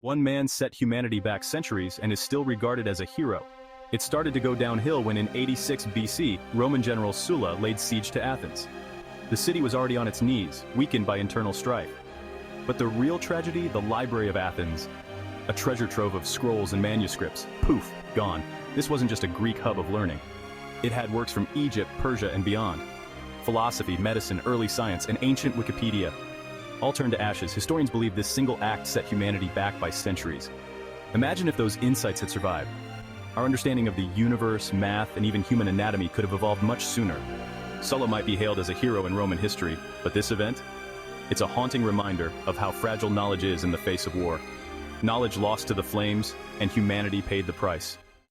One man set humanity back centuries and is still regarded as a hero. It started to go downhill when in 86 BC, Roman general Sulla laid siege to Athens. The city was already on its knees, weakened by internal strife. But the real tragedy, the Library of Athens, a treasure trove of scrolls and manuscripts, poof, gone. This wasn't just a Greek hub of learning. It had works from Egypt, Persia, and beyond. Philosophy, medicine, early science, and ancient Wikipedia. All turned to ashes. Historians believe this single act set humanity back by centuries. Imagine if those insights had survived. Our understanding of the universe, math, and even human anatomy could have evolved much sooner. Sulla might be hailed as a hero in Roman history, but this event? It's a haunting reminder of how fragile knowledge is in the face of war. Knowledge lost to the flames, and humanity paid the price.